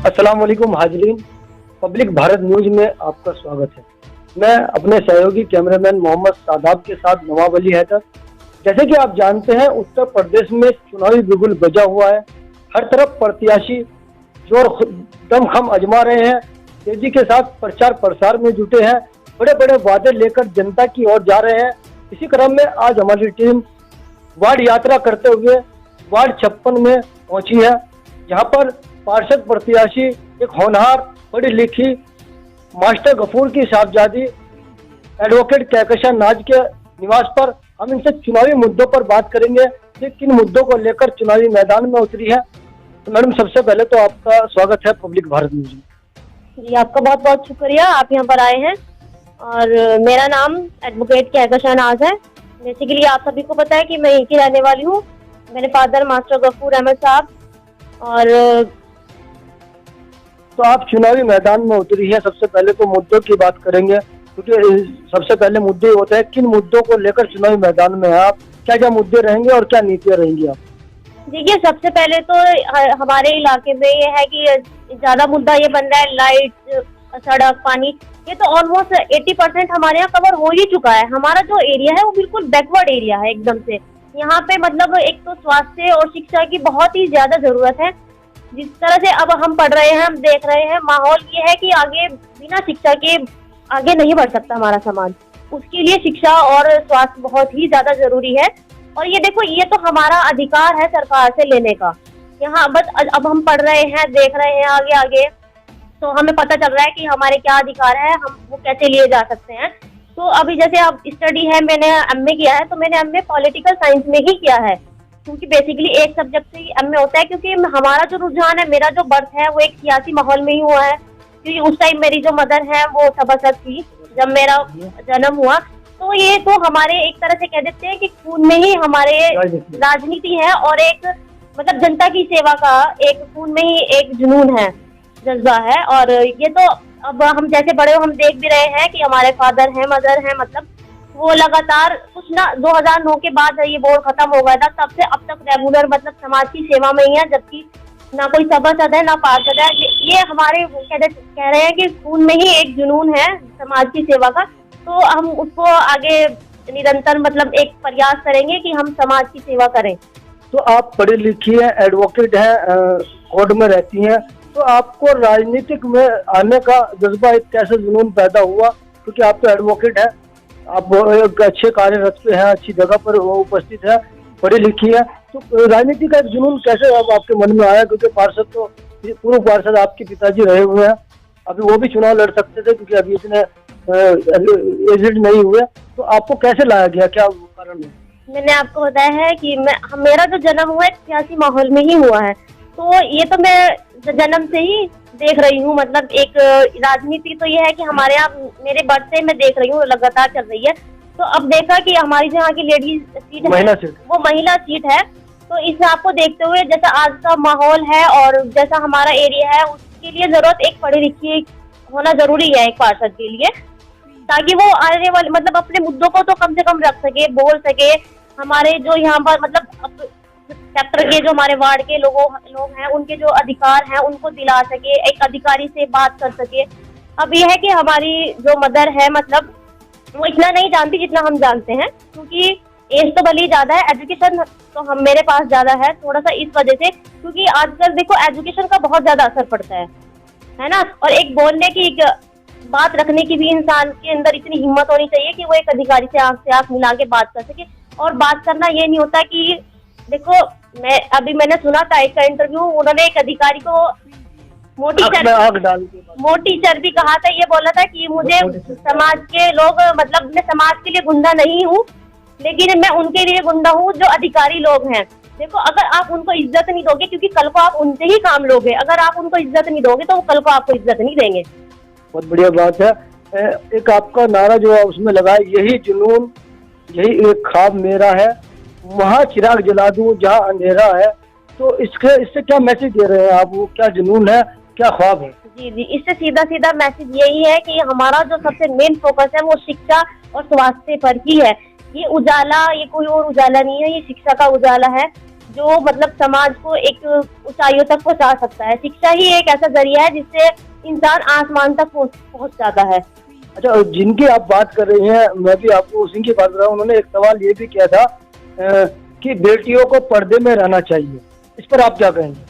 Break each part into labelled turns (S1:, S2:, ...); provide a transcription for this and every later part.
S1: अस्सलाम वालेकुम हाजरीन, public Bharat news में आपका स्वागत है। मैं अपने सहयोगी कैमरामैन मोहम्मद सादाब के साथ नवाब अली हैदर। जैसे कि आप जानते हैं, उत्तर प्रदेश में चुनावी बिगुल बजा हुआ है। हर तरफ प्रत्याशी जोर दमखम आजमा रहे हैं, तेजी के साथ प्रचार प्रसार में जुटे हैं, बड़े बड़े वादे लेकर जनता की ओर जा रहे हैं। इसी क्रम में आज हमारी टीम वार्ड यात्रा करते हुए वार्ड 56 में पहुंची है, जहां पर पार्षद प्रत्याशी एक होनहार, पढ़ी लिखी मास्टर गफूर की साहबजादी एडवोकेट कहकशां नाज के निवास पर हम इनसे चुनावी मुद्दों पर बात करेंगे कि किन मुद्दों को लेकर चुनावी मैदान में उतरी है। तो मैडम, सबसे पहले तो आपका स्वागत है पब्लिक भारत न्यूज में।
S2: जी, आपका बहुत बहुत शुक्रिया, आप यहाँ पर आए हैं। और मेरा नाम एडवोकेट कहकशां नाज है। बेसिकली आप सभी को पता है कि मैं यहीं की रहने वाली हूँ। मेरे फादर मास्टर गफूर अहमद साहब। और
S1: तो आप चुनावी मैदान में उतरी है, सबसे पहले तो मुद्दों की बात करेंगे, क्योंकि सबसे पहले मुद्दे होते हैं किन मुद्दों को लेकर चुनावी मैदान में आप, क्या क्या मुद्दे रहेंगे और क्या नीतियाँ रहेंगी आप?
S2: देखिए, सबसे पहले तो हमारे इलाके में ये है कि ज्यादा मुद्दा ये बन रहा है लाइट, सड़क, पानी। ये तो ऑलमोस्ट 80% हमारे यहाँ कवर हो ही चुका है। हमारा जो एरिया है वो बिल्कुल बैकवर्ड एरिया है एकदम से। यहाँ पे मतलब एक तो स्वास्थ्य और शिक्षा की बहुत ही ज्यादा जरूरत है। जिस तरह से अब हम पढ़ रहे हैं, हम देख रहे हैं, माहौल ये है कि आगे बिना शिक्षा के आगे नहीं बढ़ सकता हमारा समाज। उसके लिए शिक्षा और स्वास्थ्य बहुत ही ज्यादा जरूरी है। और ये देखो, ये तो हमारा अधिकार है सरकार से लेने का। यहाँ बस अब हम पढ़ रहे हैं, देख रहे हैं आगे आगे, तो हमें पता चल रहा है कि हमारे क्या अधिकार है, हम वो कैसे लिए जा सकते हैं। तो अभी जैसे अब स्टडी है, मैंने एमए किया है, तो मैंने एमए पॉलिटिकल साइंस में ही किया है, क्योंकि बेसिकली एक सब्जेक्ट से ही एमए होता है। क्योंकि हमारा जो रुझान है, मेरा जो बर्थ है वो एक सियासी माहौल में ही हुआ है। क्योंकि उस टाइम मेरी जो मदर है वो सभासद थी जब मेरा जन्म हुआ। तो ये तो हमारे एक तरह से कह देते हैं कि खून में ही हमारे राजनीति है, और एक मतलब जनता की सेवा का एक खून में ही एक जुनून है, जज्बा है। और ये तो अब हम जैसे बड़े हम देख भी रहे हैं कि हमारे फादर हैं, मदर हैं, मतलब वो लगातार कुछ ना 2009 के बाद ये बोर्ड खत्म हो गया था, तब से अब तक रेगुलर मतलब समाज की सेवा में ही है। जबकि ना कोई सभासद है ना पार्षद है। ये हमारे कह रहे हैं कि खून में ही एक जुनून है समाज की सेवा का। तो हम उसको आगे निरंतर मतलब एक प्रयास करेंगे कि हम समाज की सेवा करें।
S1: तो आप पढ़ी लिखी है, एडवोकेट है, कोर्ट में रहती हैं, तो आपको राजनीतिक में आने का जज्बा एक कैसे जुनून पैदा हुआ? क्योंकि आप तो एडवोकेट है, आप एक अच्छे कार्यरत पे हैं, अच्छी जगह पर उपस्थित है, पढ़ी लिखी है, तो राजनीति का एक जुनून कैसे अब आपके मन में आया? क्योंकि पार्षद तो पूर्व पार्षद आपके पिताजी रहे हुए हैं, अभी वो भी चुनाव लड़ सकते थे क्योंकि अभी इतने एजेड नहीं हुए, तो आपको कैसे लाया गया, क्या कारण है?
S2: मैंने आपको बताया है कि मेरा जो जन्म हुआ है सियासी माहौल में ही हुआ है। तो ये तो मैं जन्म से ही देख रही हूँ। मतलब एक राजनीति तो ये है कि हमारे यहाँ मेरे बर्थ से मैं देख रही हूँ, लगातार चल रही है। तो अब देखा कि हमारी जहाँ की लेडीज सीट है वो महिला सीट है। तो इस आपको देखते हुए जैसा आज का माहौल है और जैसा हमारा एरिया है, उसके लिए जरूरत एक पढ़ी लिखी होना जरूरी है एक पार्षद के लिए, ताकि वो आने वाले मतलब अपने मुद्दों को तो कम से कम रख सके, बोल सके। हमारे जो यहाँ पर मतलब सेक्टर के जो हमारे वार्ड के लोग हैं, उनके जो अधिकार हैं उनको दिला सके, एक अधिकारी से बात कर सके। अब यह है कि हमारी जो मदर है मतलब वो इतना नहीं जानती जितना हम जानते हैं, क्योंकि एज तो भले ही ज्यादा है, एजुकेशन तो हम मेरे पास ज्यादा है थोड़ा सा, इस वजह से। क्योंकि आजकल देखो एजुकेशन का बहुत ज्यादा असर पड़ता है ना। और एक बोलने की, एक बात रखने की भी इंसान के अंदर इतनी हिम्मत होनी चाहिए कि वो एक अधिकारी से आंख मिला के बात कर सके। और बात करना ये नहीं होता कि देखो, मैंने सुना था एक का इंटरव्यू, उन्होंने एक अधिकारी को मोटी चर्बी कहा था। ये बोला था कि मुझे समाज के लोग मतलब मैं समाज के लिए गुंडा नहीं हूँ, लेकिन मैं उनके लिए गुंडा हूँ जो अधिकारी लोग हैं। देखो, अगर आप उनको इज्जत नहीं दोगे, क्योंकि कल को आप उनसे ही काम लोगे, अगर आप उनको इज्जत नहीं दोगे तो वो कल को आपको इज्जत नहीं देंगे।
S1: बहुत बढ़िया बात है। एक आपका नारा जो है उसमें लगा है, यही जुनून, यही एक ख्वाब मेरा है, वहाँ चिराग जला दूं जहाँ अंधेरा है। तो इससे क्या मैसेज दे रहे हैं आप? वो क्या जुनून है, क्या ख्वाब है?
S2: जी, इससे सीधा सीधा मैसेज यही है कि हमारा जो सबसे मेन फोकस है वो शिक्षा और स्वास्थ्य पर ही है। ये उजाला, ये कोई और उजाला नहीं है, ये शिक्षा का उजाला है। जो मतलब समाज को एक ऊंचाइयों तक पहुंचा सकता है। शिक्षा ही एक ऐसा जरिया है जिससे इंसान आसमान तक पहुंच जाता है।
S1: अच्छा, जिनकी आप बात कर रही हैं, मैं भी आपको उसी की बात कर रहा हूँ। उन्होंने एक सवाल ये भी किया था कि बेटियों को पर्दे में रहना चाहिए, इस पर आप क्या कहेंगे?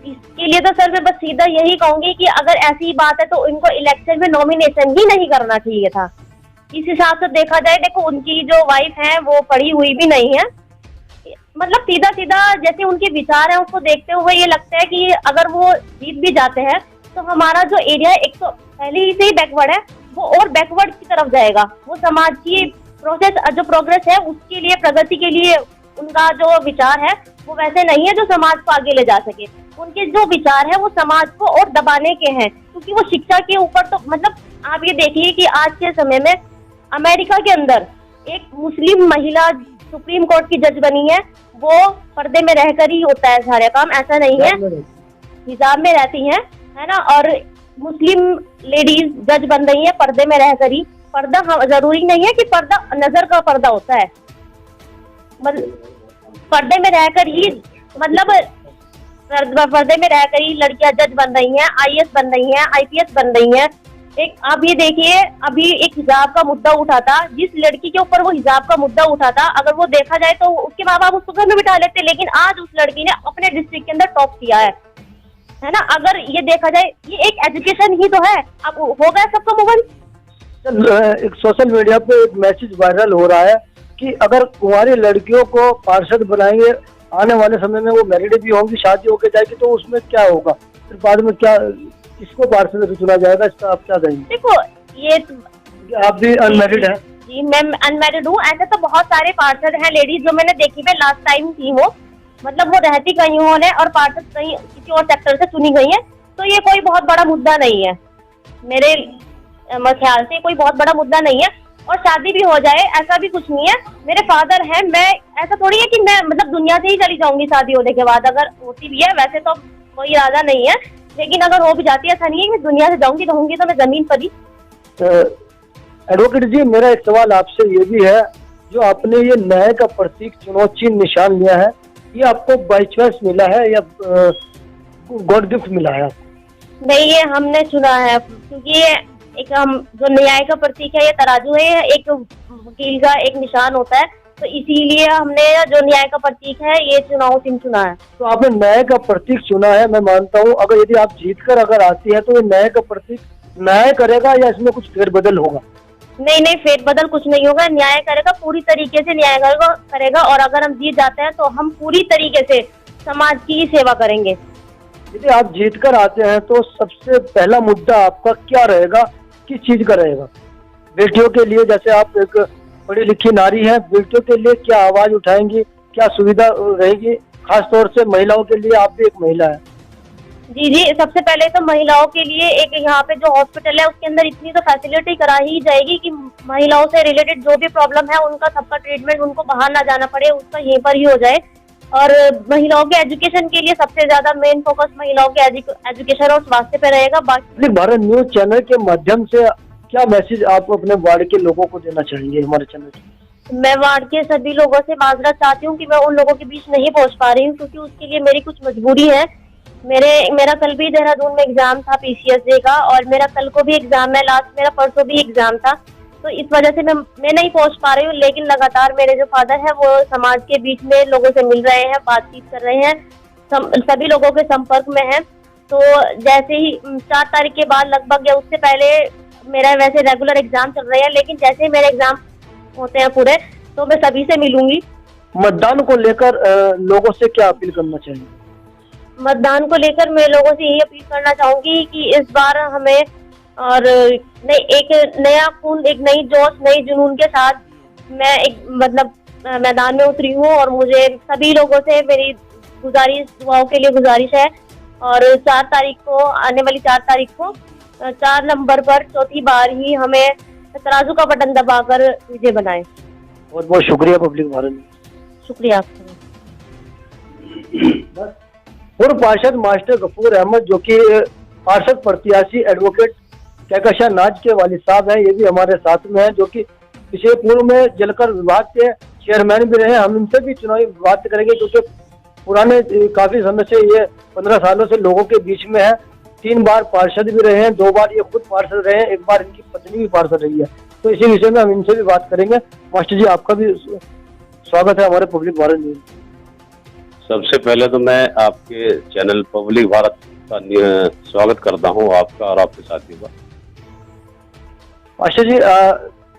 S2: इसके लिए तो सर मैं बस सीधा यही कहूंगी कि अगर ऐसी बात है तो इनको इलेक्शन में नॉमिनेशन ही नहीं करना चाहिए था। इस हिसाब से देखा जाए, देखो उनकी जो वाइफ है वो पढ़ी हुई भी नहीं है, मतलब सीधा सीधा जैसे उनके विचार है उसको देखते हुए ये लगता है कि अगर वो जीत भी जाते हैं तो हमारा जो एरिया है एक तो पहले ही से ही बैकवर्ड है, वो और बैकवर्ड की तरफ जाएगा। वो समाज की जो प्रोग्रेस है उसके लिए, प्रगति के लिए उनका जो विचार है वो वैसे नहीं है जो समाज को आगे ले जा सके। उनके जो विचार है वो समाज को और दबाने के हैं, क्योंकि वो शिक्षा के ऊपर तो मतलब आप ये देखिए कि आज के समय में अमेरिका के अंदर एक मुस्लिम महिला सुप्रीम कोर्ट की जज बनी है, वो पर्दे में रहकर ही होता है सारे काम, ऐसा नहीं है, हिजाब में रहती है ना। और मुस्लिम लेडीज जज बन रही है पर्दे में रहकर ही। पर्दा जरूरी नहीं है कि पर्दा नजर का पर्दा होता है, पर्दे में रहकर ही मतलब पर्दे में रहकर ही लड़कियां जज बन रही हैं, आईएएस बन रही हैं, आईपीएस बन रही हैं। एक आप ये देखिए, अभी एक हिजाब का मुद्दा उठा था, जिस लड़की के ऊपर वो हिजाब का मुद्दा उठा था, अगर वो देखा जाए तो उसके माँ बाप उसको घर में बिठा लेते, लेकिन आज उस लड़की ने अपने डिस्ट्रिक्ट के अंदर टॉप किया है ना। अगर ये देखा जाए, ये एक एजुकेशन ही तो है। अब हो गया सबका मोबाइल।
S1: एक सोशल मीडिया पे एक मैसेज वायरल हो रहा है कि अगर कुंवारी लड़कियों को पार्षद बनाएंगे, आने वाले समय में वो मैरिड भी होंगी, शादी होके जाएगी, तो उसमें क्या होगा? फिर बाद में क्या, किसको पार्षद चुना जाएगा? इसका आप क्या कहेंगे?
S2: देखो ये
S1: आप भी अनमैरिड हैं?
S2: जी मैं अनमैरिड हूँ। ऐसे तो बहुत सारे पार्षद हैं लेडीज जो मैंने देखी है, लास्ट टाइम थी वो, मतलब वो रहती कहीं होने और पार्षद कहीं किसी और सेक्टर से चुनी गई है, तो ये कोई बहुत बड़ा मुद्दा नहीं है मेरे ख्याल से, कोई बहुत बड़ा मुद्दा नहीं है। और शादी भी हो जाए ऐसा भी कुछ नहीं है। मेरे फादर हैं, मैं ऐसा थोड़ी है कि मैं मतलब दुनिया से ही चली जाऊंगी शादी होने के बाद। अगर होती भी है, वैसे तो कोई इरादा नहीं है, लेकिन अगर हो भी जाती है, ऐसा नहीं है कि मैं दुनिया से जाऊंगी, रहूंगी तो मैं जमीन पर ही।
S1: एडवोकेट जी, मेरा एक सवाल आपसे ये भी है, जो आपने ये न्याय का प्रतीक चुनाव चिन्ह निशान लिया है, ये आपको बाई चॉइस मिला है या गॉड गिफ्ट मिला है?
S2: नहीं, ये हमने चुना है, क्योंकि ये एक हम जो न्याय का प्रतीक है, ये तराजू है, एक वकील का एक निशान होता है, तो इसीलिए हमने जो न्याय का प्रतीक है ये चुनाव चिन्ह चुना है।
S1: तो आपने न्याय का प्रतीक चुना है, मैं मानता हूँ। अगर यदि आप जीतकर अगर आती है तो ये न्याय का प्रतीक न्याय करेगा या इसमें कुछ फेरबदल होगा?
S2: नहीं, फेरबदल कुछ नहीं होगा, न्याय करेगा, पूरी तरीके से न्याय करेगा। और अगर हम जीत जाते हैं तो हम पूरी तरीके से समाज की ही सेवा करेंगे।
S1: यदि आप जीतकर आते हैं तो सबसे पहला मुद्दा आपका क्या रहेगा, किस चीज का रहेगा? बेटियों के लिए, जैसे आप एक पढ़ी लिखी नारी है, बेटियों के लिए क्या आवाज उठाएंगी, क्या सुविधा रहेगी? खास तौर से महिलाओं के लिए, आप भी एक महिला है।
S2: जी, सबसे पहले तो महिलाओं के लिए एक यहाँ पे जो हॉस्पिटल है उसके अंदर इतनी तो फैसिलिटी करा ही जाएगी कि महिलाओं से रिलेटेड जो भी प्रॉब्लम है उनका सबका ट्रीटमेंट उनको बाहर ना जाना पड़े, उसका यहीं पर ही हो जाए। और महिलाओं के एजुकेशन के लिए सबसे ज्यादा मेन फोकस महिलाओं के एजुकेशन और स्वास्थ्य पे रहेगा। बाकी
S1: भारत न्यूज चैनल के माध्यम से क्या मैसेज आप अपने वार्ड के लोगों को देना चाहेंगे हमारे चैनल से?
S2: मैं वार्ड के सभी लोगों से माजरत चाहती हूँ कि मैं उन लोगों के बीच नहीं पहुँच पा रही हूँ, क्योंकि उसके लिए मेरी कुछ मजबूरी है। मेरा कल भी देहरादून में एग्जाम था PCSJ का, और मेरा कल को भी एग्जाम है, लास्ट मेरा परसों भी एग्जाम था, तो इस वजह से मैं नहीं पहुंच पा रही हूँ। लेकिन लगातार मेरे जो फादर है वो समाज के बीच में लोगों से मिल रहे हैं, बातचीत कर रहे हैं, सभी लोगों के संपर्क में है। तो जैसे ही 4 तारीख के बाद लगभग या उससे पहले मेरा वैसे रेगुलर एग्जाम चल रहे हैं, लेकिन जैसे ही मेरे एग्जाम होते हैं पूरे तो मैं सभी से मिलूंगी।
S1: मतदान को लेकर लोगों से क्या अपील करना चाहिए?
S2: मतदान को लेकर मैं लोगों से यही अपील करना चाहूंगी कि इस बार हमें और एक नया खून, एक नई जोश, नई जुनून के साथ मैं एक मतलब मैदान में उतरी हूँ। और मुझे सभी लोगों से मेरी गुजारिश, दुआओं के लिए गुजारिश है। और 4 तारीख को, आने वाली 4 तारीख को 4 नंबर पर चौथी बार ही हमें तराजू का बटन दबाकर विजय बनाए।
S1: बहुत बहुत शुक्रिया पब्लिक भारत में।
S2: शुक्रिया आपका।
S1: पूर्व पार्षद मास्टर गफूर अहमद, जो कि पार्षद प्रत्याशी एडवोकेट कहकशां नाज के वालिद साहब हैं, ये भी हमारे साथ में हैं, जो कि पिछले पूर्व में जलकर विभाग के चेयरमैन भी रहे। हम इनसे भी चुनावी बात करेंगे, क्योंकि पुराने काफी समय से ये 15 सालों से लोगों के बीच में है। 3 बार पार्षद भी रहे हैं, 2 बार ये खुद पार्षद रहे हैं, 1 बार इनकी पत्नी भी पार्षद रही है। तो इसी विषय में हम इनसे भी बात करेंगे। मास्टर जी, आपका भी स्वागत है हमारे पब्लिक भारत न्यूज।
S3: सबसे पहले तो मैं आपके चैनल पब्लिक भारत का स्वागत करता हूं, आपका और आपके साथियों का।
S1: मास्टर जी,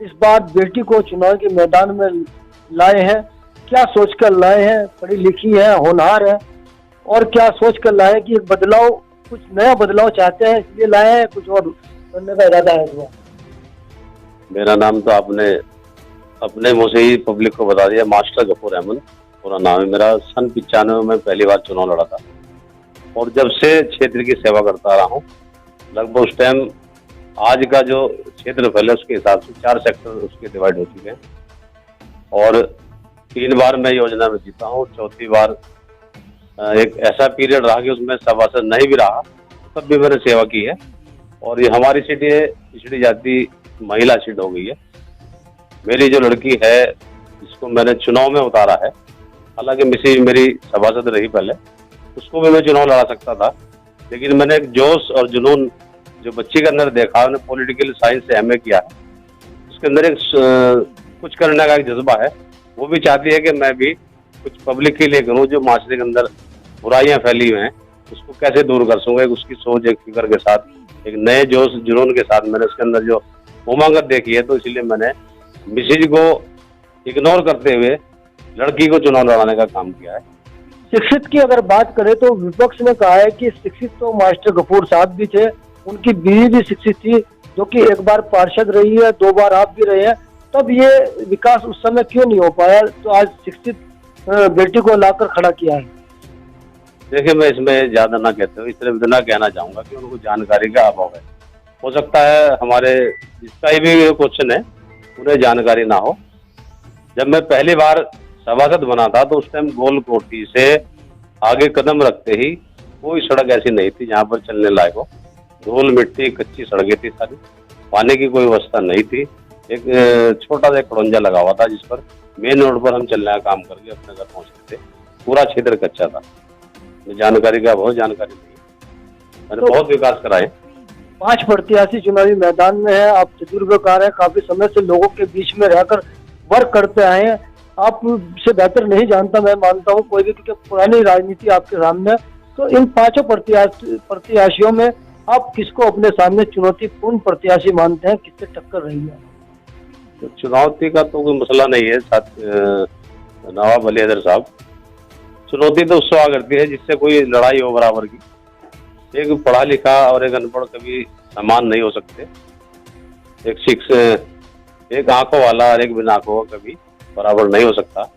S1: इस बार बेटी को चुनाव के मैदान में लाए हैं, क्या सोचकर लाए हैं? पढ़ी लिखी है, होनहार है, और क्या सोचकर लाए हैं कि एक बदलाव, कुछ नया बदलाव चाहते हैं इसलिए लाए हैं, कुछ और करने का इरादा है? हुआ
S3: मेरा नाम तो आपने अपने मुंह से ही पब्लिक को बता दिया, मास्टर गफूर अहमद पूरा नाम है मेरा। सन 95 में पहली बार चुनाव लड़ा था और जब से क्षेत्र की सेवा करता रहा हूँ। लगभग उस टाइम आज का जो क्षेत्रफल है उसके हिसाब से 4 सेक्टर उसके डिवाइड हो चुके हैं और 3 बार मैं योजना में जीता हूँ। चौथी बार एक ऐसा पीरियड रहा कि उसमें सभासद नहीं भी रहा, तब भी मैंने सेवा की है। और ये हमारी सीट ये पिछड़ी जाति महिला सीट हो गई है। मेरी जो लड़की है जिसको मैंने चुनाव में उतारा है, हालांकि मिसेज मेरी सभासद रही पहले, उसको भी मैं चुनाव लड़ा सकता था, लेकिन मैंने एक जोश और जुनून जो बच्ची के अंदर देखा, उन्हें पॉलिटिकल साइंस से एमए किया है, उसके अंदर एक कुछ करने का एक जज्बा है। वो भी चाहती है कि मैं भी कुछ पब्लिक के लिए करूँ। जो माशरे के अंदर बुराइयां फैली हुई हैं उसको कैसे दूर कर सकूँ, एक उसकी सोच, एक फिक्र के साथ, एक नए जोश जुनून के साथ मैंने उसके अंदर जो उमंगत देखी है, तो इसलिए मैंने मिसेज को इग्नोर करते हुए लड़की को चुनाव लड़ाने का काम किया है।
S1: शिक्षित की अगर बात करें तो विपक्ष ने कहा है कि शिक्षित तो मास्टर गफूर साहब भी थे, उनकी बीवी भी शिक्षित थी, जो कि 1 बार पार्षद रही है, 2 बार आप भी रहे हैं, तब ये विकास उस समय क्यों नहीं हो पाया? तो आज शिक्षित बेटी को लाकर खड़ा किया है।
S3: देखिए, मैं इसमें ज्यादा ना कहते हुए सिर्फ इतना कहना चाहूंगा कि उनको जानकारी का अभाव है। हो सकता है हमारे जिसका भी क्वेश्चन है उन्हें जानकारी ना हो। जब मैं पहली बार सभासद बना था तो उस टाइम गोल कोठी से आगे कदम रखते ही कोई सड़क ऐसी नहीं थी जहाँ पर चलने लायक हो। धूल मिट्टी कच्ची सड़कें थी सारी, पानी की कोई व्यवस्था नहीं थी। एक छोटा सा खड़ंजा लगा हुआ था जिस पर मेन रोड पर हम चलने का काम करके अपने घर पहुंचते थे। पूरा क्षेत्र कच्चा था। जानकारी का बहुत जानकारी नहीं, मैंने बहुत विकास कराए।
S1: 5 प्रत्याशी चुनावी मैदान में है, आप तजुर्बेकार हैं, काफी समय से लोगों के बीच में रहकर वर्क करते आए हैं। आप से बेहतर नहीं जानता मैं मानता हूँ कोई भी, क्योंकि पुरानी राजनीति आपके सामने है। तो इन 5 प्रत्याशियों में आप किसको अपने सामने चुनौतीपूर्ण प्रत्याशी मानते हैं? किससे टक्कर रही है?
S3: तो चुनौती का तो कोई मसला नहीं है। नवाब अली हैदर साहब, चुनौती तो उससे आ करती है जिससे कोई लड़ाई हो बराबर की। एक पढ़ा लिखा और एक अनपढ़ कभी समान नहीं हो सकते। एक आंखों वाला और एक बिना आंखों का कभी बराबर नहीं हो सकता।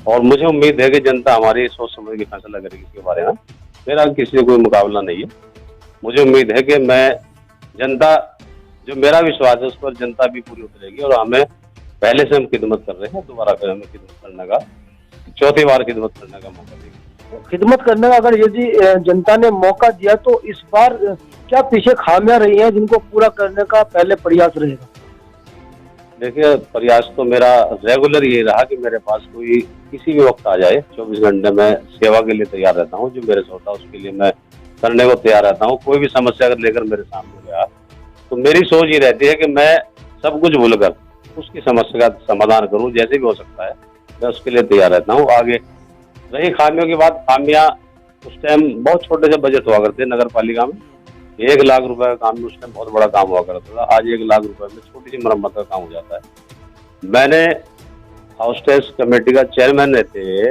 S3: और मुझे उम्मीद है कि जनता हमारी सोच समझ के फैसला करेगी इसके बारे में। मेरा किसी से कोई मुकाबला नहीं है। मुझे उम्मीद है कि मैं जनता, जो मेरा विश्वास है उस पर जनता भी पूरी उतरेगी और हमें पहले से हम खिदमत कर रहे हैं, दोबारा फिर हमें खिदमत करने का, चौथी बार खिदमत करने का मौका देगी।
S1: खिदमत करने का अगर यदि जनता ने मौका दिया तो इस बार क्या पीछे खामियां रही हैं जिनको पूरा करने का पहले प्रयास रहेगा?
S3: देखिए, प्रयास तो मेरा रेगुलर ये रहा कि मेरे पास कोई किसी भी वक्त आ जाए, 24 घंटे में सेवा के लिए तैयार रहता हूँ। जो मेरे से होता है उसके लिए मैं करने को तैयार रहता हूँ। कोई भी समस्या अगर लेकर मेरे सामने गया तो मेरी सोच ये रहती है कि मैं सब कुछ भूलकर उसकी समस्या का समाधान करूँ, जैसे भी हो सकता है मैं उसके लिए तैयार रहता हूँ। आगे रही खामियों की बात, खामियां उस टाइम बहुत छोटे से बजट हुआ करते नगर पालिका में। 1 लाख रुपए का काम उस टाइम बहुत बड़ा काम हुआ करता था। आज 1 लाख रुपए में छोटी सी मरम्मत का काम हो जाता है। मैंने हाउस टैक्स कमेटी का चेयरमैन रहते हुए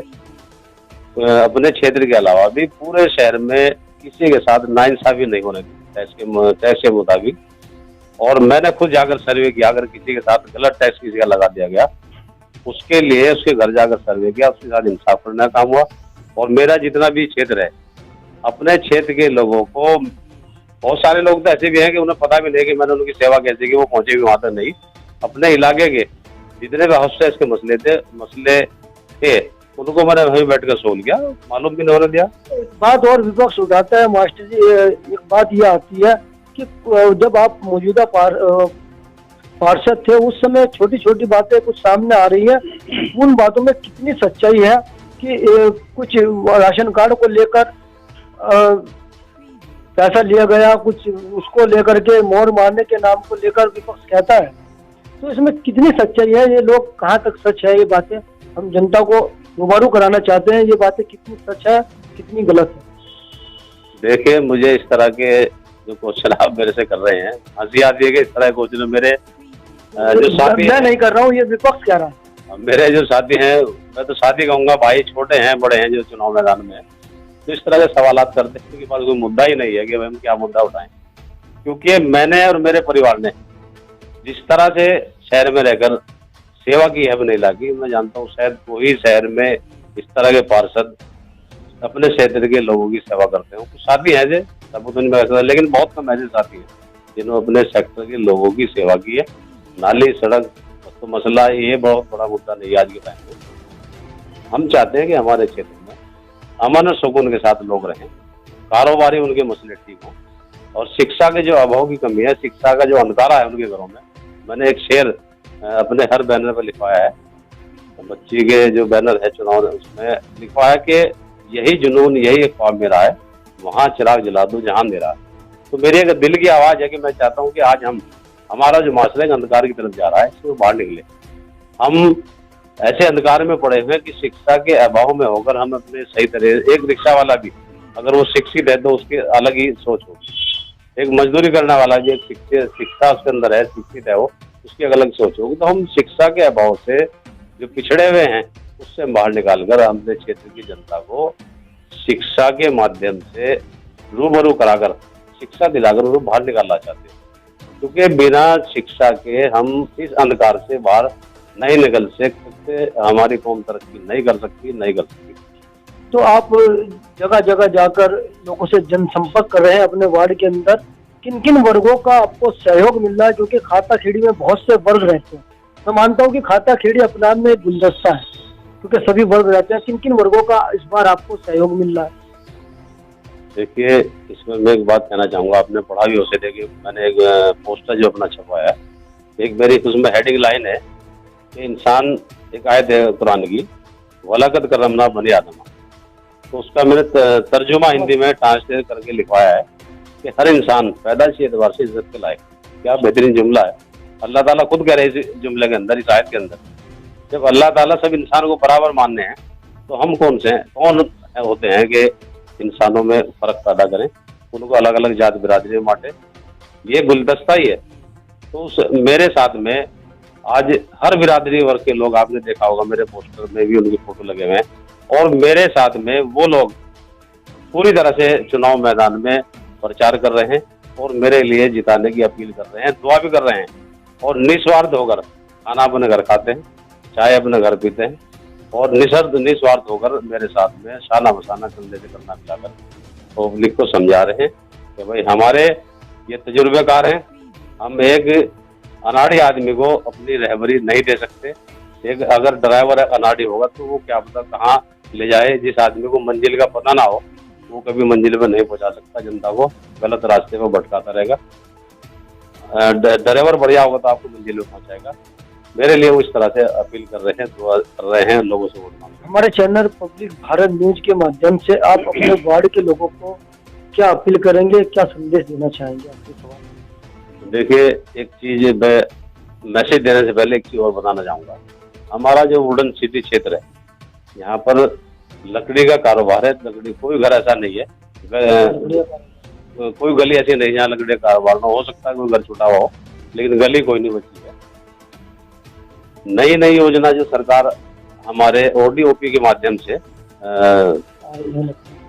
S3: अपने क्षेत्र के अलावा भी पूरे शहर में किसी के साथ नाइंसाफी नहीं होने दी टैक्स के मुताबिक। और मैंने खुद जाकर सर्वे किया, अगर किसी के साथ गलत टैक्स किसी का लगा दिया गया उसके लिए उसके घर जाकर सर्वे किया, उसके साथ इंसाफ करने का काम हुआ। और मेरा जितना भी क्षेत्र है, अपने क्षेत्र के लोगों को, बहुत सारे लोग तो ऐसे भी हैं कि उन्हें पता भी नहीं कि मैंने उनकी सेवा कैसे की, वो पहुंचे भी वहां तक नहीं। अपने इलाके के जितने भी हाउस टैक्स के मसले थे उनको मैंने वहीं बैठकर सोल्व किया, मालूम भी नहीं होने दिया।
S1: एक बात और विपक्ष उठाता है मास्टर जी, एक बात ये आती है कि जब आप मौजूदा पार्षद थे उस समय छोटी छोटी बातें कुछ सामने आ रही है, उन बातों में कितनी सच्चाई है कि कुछ राशन कार्ड को लेकर पैसा लिया गया, कुछ उसको लेकर के मोहर मारने के नाम को लेकर विपक्ष कहता है, तो इसमें कितनी सच्चाई है? ये लोग कहाँ तक सच है? ये बातें हम जनता को रूबरू कराना चाहते हैं, ये बातें कितनी सच है, कितनी गलत है?
S3: देखिए, मुझे इस तरह के जो क्वेश्चन आप मेरे से कर रहे हैं, हंसी आती है कि इस तरह के क्वेश्चन मेरे जो साथी,
S1: मैं नहीं कर रहा हूँ, ये विपक्ष कह रहा है।
S3: मेरे जो साथी हैं, मैं तो साथी कहूँगा, भाई छोटे हैं बड़े हैं जो चुनाव मैदान में, तो इस तरह के सवालात करते हैं उनके पास कोई मुद्दा ही नहीं है कि हम क्या मुद्दा उठाएं। क्योंकि मैंने और मेरे परिवार ने जिस तरह से शहर में रहकर सेवा की है बनेला की, मैं जानता हूँ शायद वही शहर में इस तरह के पार्षद अपने क्षेत्र के लोगों की सेवा करते हो। कुछ साथी हैं जो सबूत में ऐसा, लेकिन बहुत कम ऐसे साथी हैं जिन्होंने अपने सेक्टर के लोगों की सेवा की है। नाली सड़क तो मसला ये बहुत बड़ा मुद्दा नहीं है आज के टाइम में। हम चाहते हैं कि हमारे क्षेत्र में अमन और सुकून के साथ लोग रहें, कारोबारी उनके मसले ठीक हों, और शिक्षा के जो अभाव की कमी है, शिक्षा का जो अंधकारा है उनके घरों में, मैंने एक शेर अपने हर बैनर पर लिखवाया है, बच्ची के जो बैनर है चुनाव उसमें लिखवाया कि यही जुनून यही ख्वाब मेरा है, वहाँ चिराग जला दूं जहाँ अंधेरा है। तो मेरी एक दिल की आवाज़ है कि मैं चाहता हूँ कि आज हमारा जो माशरा है अंधकार की तरफ जा रहा है, इससे बाहर निकले। हम ऐसे अंधकार में पड़े हुए हैं कि शिक्षा के अभाव में होकर हम अपने सही तरह, एक रिक्शा वाला भी अगर वो शिक्षित है तो उसकी अलग ही सोच होगी, एक मजदूरी करने वाला भी एक शिक्षा उसके अंदर है, शिक्षित है वो, उसकी अलग सोच होगी। तो हम शिक्षा के अभाव से जो पिछड़े हुए हैं उससे बाहर निकालकर अपने क्षेत्र की जनता को शिक्षा के माध्यम से रूबरू कराकर शिक्षा दिलाकर उनको बाहर निकालना चाहते हैं। क्योंकि बिना शिक्षा के हम इस अंधकार से बाहर नहीं निकल सकते, हमारी कौम तरक्की नहीं कर सकती।
S1: तो आप जगह जगह जाकर लोगों से जनसंपर्क कर रहे हैं अपने वार्ड के अंदर, किन किन वर्गों का आपको सहयोग मिल रहा है? क्योंकि खाता खेड़ी में बहुत से वर्ग रहते हैं, मैं मानता हूँ कि खाता खेड़ी अपने आप में एक गुलदस्ता है क्योंकि सभी वर्ग रहते हैं। किन किन वर्गों का इस बार आपको सहयोग मिल रहा है?
S3: देखिए, इसमें मैं एक बात कहना चाहूँगा, आपने पढ़ा भी हो से, देखिए मैंने एक पोस्टर जो अपना छपवाया है, एक मेरी उसमें हेडिंग लाइन है कि इंसान, एक आयत है कुरान की, वलाकत करमना बनी आदमा, तो उसका मैंने तर्जुमा हिंदी में ट्रांसलेट करके लिखवाया है कि हर इंसान पैदाइशी एतबार से इज्जत के लायक। क्या बेहतरीन जुमला है! अल्लाह ताला खुद कह रहे हैं इस जुमले के अंदर, इस आयत के अंदर, जब अल्लाह ताला सब इंसान को बराबर मानने हैं तो हम कौन होते हैं कि इंसानों में फर्क पैदा करें, उनको अलग अलग जात बिरादरी में बांटे? ये गुलदस्ता ही है। तो मेरे साथ में आज हर बिरादरी वर्ग के लोग, आपने देखा होगा मेरे पोस्टर में भी उनकी फोटो लगे हुए हैं, और मेरे साथ में वो लोग पूरी तरह से चुनाव मैदान में प्रचार कर रहे हैं और मेरे लिए जिताने की अपील कर रहे हैं, दुआ भी कर रहे हैं, और निस्वार्थ होकर खाना अपने घर खाते हैं, चाय अपने घर पीते हैं, और निस्वार्थ होकर मेरे साथ में शाना बसाना कंधे से कंधा मिलाकर पब्लिक को समझा रहे हैं कि भाई हमारे ये तजुर्बेकार हैं, हम एक अनाड़ी आदमी को अपनी रहबरी नहीं दे सकते। एक अगर ड्राइवर अनाड़ी होगा तो वो क्या पता कहाँ ले जाए, जिस आदमी को मंजिल का पता ना हो वो कभी मंजिल पर नहीं पहुंचा सकता, जनता को गलत रास्ते पर भटकाता रहेगा। ड्राइवर बढ़िया होगा तो आपको मंजिल में पहुंचाएगा। मेरे लिए वो इस तरह से अपील कर रहे हैं, दुआ कर रहे हैं लोगों से वोट मांगने।
S1: हमारे चैनल पब्लिक भारत न्यूज के माध्यम से आप अपने वार्ड के लोगों को क्या अपील करेंगे, क्या संदेश देना चाहेंगे? आपके सवाल।
S3: देखिए, एक चीज मैं मैसेज देने से पहले एक चीज और बताना चाहूँगा। हमारा जो वुडन सिटी क्षेत्र है, यहाँ पर लकड़ी का कारोबार है। लकड़ी, कोई घर ऐसा नहीं है, कोई गली ऐसी नहीं जहाँ लकड़ी का कारोबार ना हो सकता है, कोई घर छूटा हुआ हो, लेकिन गली कोई नहीं बची है। नई नई योजना जो सरकार हमारे ODOP के माध्यम से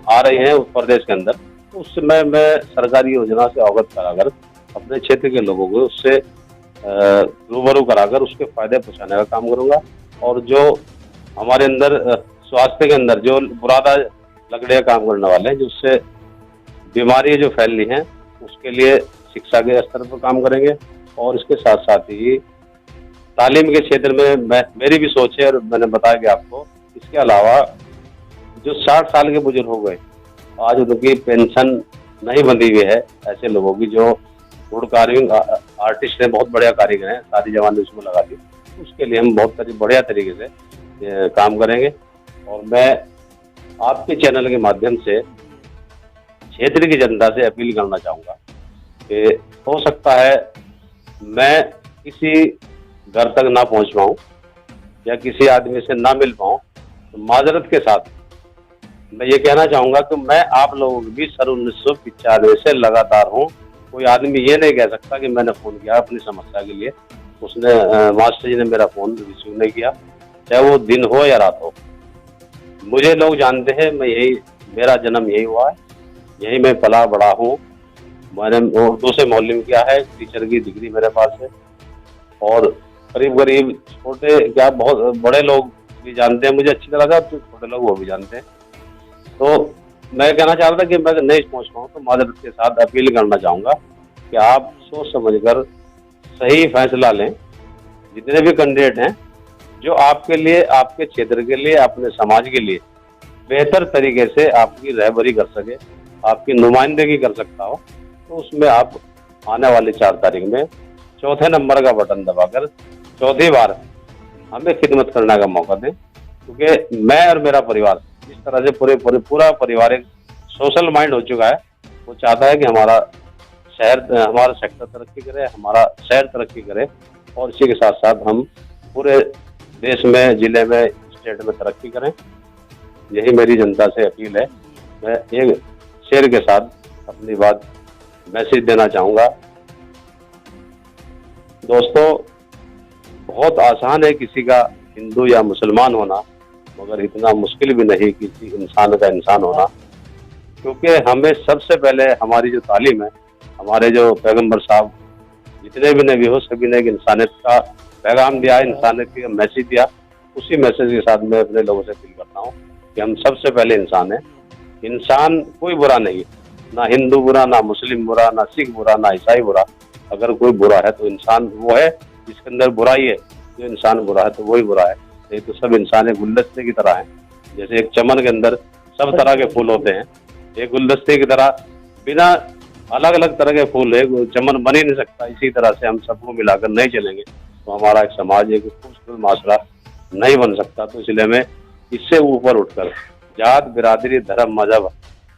S3: आ रही है उत्तर प्रदेश के अंदर, तो उसमें मैं सरकारी योजना से अवगत कराकर अपने क्षेत्र के लोगों को उससे रूबरू कराकर उसके फायदे पहुंचाने का काम करूंगा। और जो हमारे अंदर स्वास्थ्य के अंदर जो बुरादा लकड़ियाँ काम करने वाले हैं, जिससे बीमारी जो फैल रही हैं, उसके लिए शिक्षा के स्तर पर काम करेंगे। और इसके साथ साथ ही तालीम के क्षेत्र में मेरी भी सोच है, और मैंने बताया कि आपको, इसके अलावा जो 60 साल के बुजुर्ग हो गए, आज उनकी पेंशन नहीं बंधी हुई है, ऐसे लोगों की जो वुड कार्विंग आर्टिस्ट हैं, बहुत बढ़िया कारीगर हैं, सारी जवानी उसमें लगा दी, उसके लिए हम बहुत बढ़िया तरीके से काम करेंगे। और मैं आपके चैनल के माध्यम से क्षेत्र की जनता से अपील करना चाहूँगा कि हो सकता है मैं किसी घर तक ना पहुँच पाऊँ या किसी आदमी से ना मिल पाऊँ, तो माजरत के साथ मैं ये कहना चाहूँगा कि मैं आप लोगों के बीच सन 1995 से लगातार हूँ। कोई आदमी ये नहीं कह सकता कि मैंने फ़ोन किया अपनी समस्या के लिए, उसने मास्टर जी ने मेरा फ़ोन रिसीव नहीं किया, चाहे वो दिन हो या रात हो। मुझे लोग जानते हैं, मैं यही, मेरा जन्म यही हुआ है, यही मैं पला बड़ा हूँ। मैंने उर्दू से मौलवी किया है, टीचर की डिग्री मेरे पास है, और करीब करीब छोटे क्या बहुत बड़े लोग भी जानते हैं मुझे अच्छी तरह से, तो छोटे लोग वो भी जानते हैं। तो मैं कहना चाह रहा था कि मैं नहीं पहुँच पाऊँ तो माजरत के साथ अपील करना चाहूँगा कि आप सोच समझकर सही फैसला लें। जितने भी कैंडिडेट हैं जो आपके लिए, आपके क्षेत्र के लिए, अपने समाज के लिए बेहतर तरीके से आपकी रहबरी कर सके, आपकी नुमाइंदगी कर सकता हो, तो उसमें आप आने वाली 4 तारीख में चौथे नंबर का बटन दबाकर चौथी बार हमें खिदमत करने का मौका दें। क्योंकि मैं और मेरा परिवार जिस तरह से पूरा परिवार एक सोशल माइंड हो चुका है, वो चाहता है कि हमारा शहर, हमारा सेक्टर तरक्की करे, हमारा शहर तरक्की करे, और इसी के साथ साथ हम पूरे देश में, जिले में, स्टेट में तरक्की करें। यही मेरी जनता से अपील है। मैं एक शेर के साथ अपनी बात मैसेज देना चाहूँगा। दोस्तों, बहुत आसान है किसी का हिंदू या मुसलमान होना, मगर इतना मुश्किल भी नहीं किसी इंसान का इंसान होना। क्योंकि हमें सबसे पहले हमारी जो तालीम है, हमारे जो पैगंबर साहब, जितने भी नबी हो, सभी ने एक इंसानियत का पैगाम दिया, इंसानियत का मैसेज दिया। उसी मैसेज के साथ मैं अपने लोगों से अपील करता हूँ कि हम सबसे पहले इंसान हैं। इंसान कोई बुरा नहीं है, ना हिंदू बुरा, ना मुस्लिम बुरा, ना सिख बुरा, ना ईसाई बुरा। अगर कोई बुरा है तो इंसान वो है जिसके अंदर बुराई है। जो इंसान बुरा है तो वही बुरा है, नहीं तो सब इंसान एक गुलदस्ते की तरह हैं। जैसे एक चमन के अंदर सब तरह के फूल होते हैं, एक गुलदस्ते की तरह बिना अलग अलग तरह के फूल है चमन बन ही नहीं सकता। इसी तरह से हम सबको मिलाकर नहीं चलेंगे तो हमारा एक समाज, एक खूबसूरत माशरा नहीं बन सकता। तो इसलिए मैं इससे ऊपर उठकर जात, बिरादरी, धर्म, मजहब,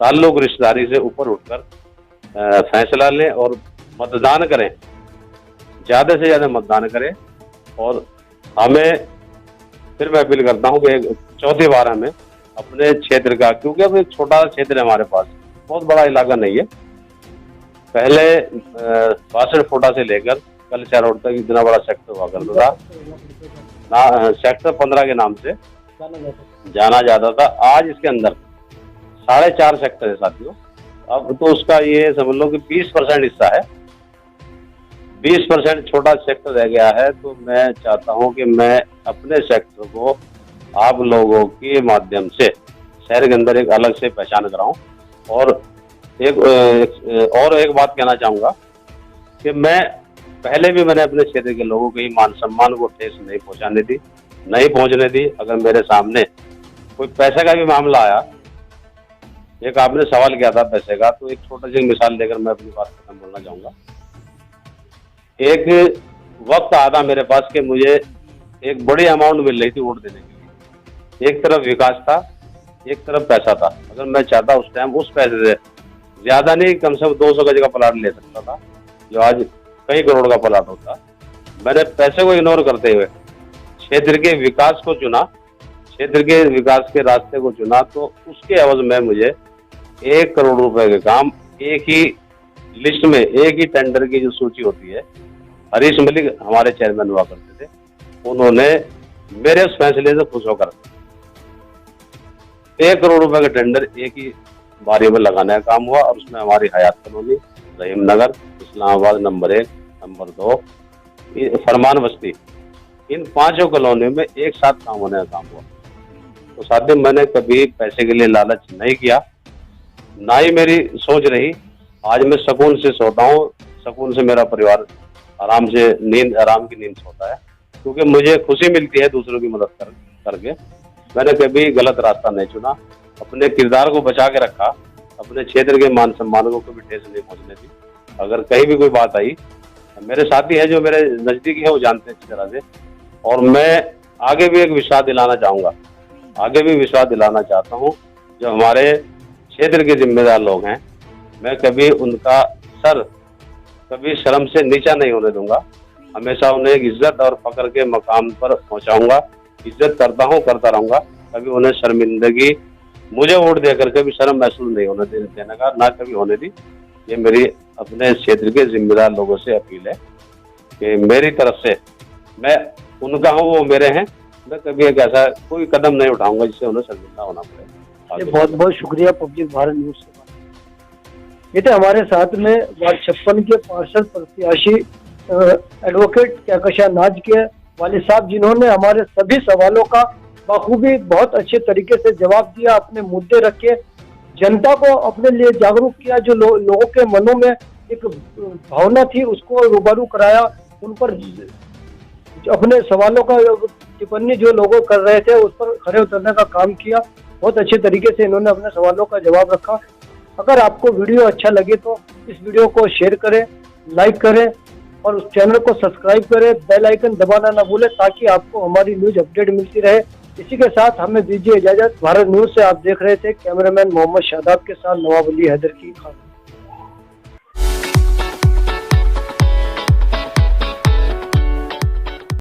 S3: ताल्लुक, रिश्तेदारी से ऊपर उठकर फैसला लें और मतदान करें, ज़्यादा से ज़्यादा मतदान करें। और हमें फिर मैं अपील करता हूँ कि चौथी बार हमें अपने क्षेत्र का, क्योंकि अब एक छोटा क्षेत्र है हमारे पास, बहुत बड़ा इलाका नहीं है। पहले 62 फोटा से लेकर कलचा रोड तक इतना बड़ा सेक्टर हुआ करता था, सेक्टर 15 के नाम से जाना जाता था। आज इसके अंदर 4.5 सेक्टर है साथियों। अब तो उसका ये समझ लो कि 20% हिस्सा है, 20% छोटा सेक्टर रह गया है। तो मैं चाहता हूं कि मैं अपने सेक्टर को आप लोगों के माध्यम से शहर के अंदर एक अलग से पहचान कराऊं। और एक बात कहना चाहूँगा कि मैं पहले भी मैंने अपने क्षेत्र के लोगों के मान सम्मान को ठेस नहीं पहुँचने दी। अगर मेरे सामने कोई पैसे का भी मामला आया, एक आपने सवाल किया था पैसे का, तो एक छोटी सी मिसाल देकर मैं अपनी बात खत्म बोलना चाहूँगा। एक वक्त आया था मेरे पास कि मुझे एक बड़ी अमाउंट मिल रही थी वोट देने के लिए। एक तरफ विकास था, एक तरफ पैसा था। अगर मैं चाहता उस टाइम उस पैसे से ज़्यादा नहीं, कम से कम 200 गज का प्लाट ले सकता था, जो आज कई करोड़ का प्लाट होता। मैंने पैसे को इग्नोर करते हुए क्षेत्र के विकास को चुना, क्षेत्र के विकास के रास्ते को चुना। तो उसके एवज में मुझे 1 करोड़ रुपए के काम एक ही लिस्ट में, एक ही टेंडर की जो सूची होती है, हरीश मलिक हमारे चेयरमैन हुआ करते थे, उन्होंने मेरे उस फैसले से खुश होकर 1 करोड़ रुपए का टेंडर एक ही बारी में लगाने का काम हुआ। और उसमें हमारी हयात कॉलोनी, रहीम नगर, इस्लामाबाद नंबर 1, नंबर 2, फरमान बस्ती, इन 5 कॉलोनियों में एक साथ काम होने का काम हुआ। तो साथियों, मैंने कभी पैसे के लिए लालच नहीं किया, ना ही मेरी सोच रही। आज मैं सुकून से सोता हूँ, सुकून से मेरा परिवार आराम की नींद सोता है, क्योंकि मुझे खुशी मिलती है दूसरों की मदद करके। मैंने कभी गलत रास्ता नहीं चुना, अपने किरदार को बचा के रखा, अपने क्षेत्र के मान सम्मान को कभी ठेस नहीं पहुंचने दी। अगर कहीं भी कोई बात आई, मेरे साथी हैं जो मेरे नज़दीकी हैं, वो जानते हैं अच्छी तरह से। और मैं आगे भी एक विश्वास दिलाना चाहूँगा आगे भी विश्वास दिलाना चाहता हूँ, जो हमारे क्षेत्र के जिम्मेदार लोग हैं, मैं कभी उनका सर कभी शर्म से नीचा नहीं होने दूंगा। हमेशा उन्हें एक इज्जत और फक्र के मकाम पर पहुंचाऊंगा। इज्जत करता हूं, करता रहूंगा। कभी उन्हें शर्मिंदगी, मुझे वोट देकर कभी शर्म महसूस नहीं होने देने का, ना कभी होने दी। ये मेरी अपने क्षेत्र के जिम्मेदार लोगों से अपील है कि मेरी तरफ से, मैं उनका हूँ, वो मेरे हैं, मैं कभी एक ऐसा कोई कदम नहीं उठाऊंगा जिससे उन्हें शर्मिंदा होना पड़े।
S1: बहुत बहुत शुक्रिया पब्लिक भारत न्यूज से। ये थे हमारे साथ में वार्ड 56 के पार्षद प्रत्याशी एडवोकेट कहकशा नाज के वालिद साहब, जिन्होंने हमारे सभी सवालों का बखूबी बहुत अच्छे तरीके से जवाब दिया, अपने मुद्दे रखे, जनता को अपने लिए जागरूक किया। जो लोगों के मनों में एक भावना थी उसको रूबरू कराया, उन पर अपने सवालों का टिप्पणी जो लोगों कर रहे थे उस पर खड़े उतरने का काम किया। बहुत अच्छे तरीके से इन्होंने अपने सवालों का जवाब रखा। अगर आपको वीडियो अच्छा लगे तो इस वीडियो को शेयर करें, लाइक करें और उस चैनल को सब्सक्राइब करें, बेल आइकन दबाना ना भूलें ताकि आपको हमारी न्यूज अपडेट मिलती रहे। इसी के साथ हमें दीजिए इजाजत। भारत न्यूज से आप देख रहे थे कैमरामैन मोहम्मद शादाब के साथ नवाब अली हैदर की खास।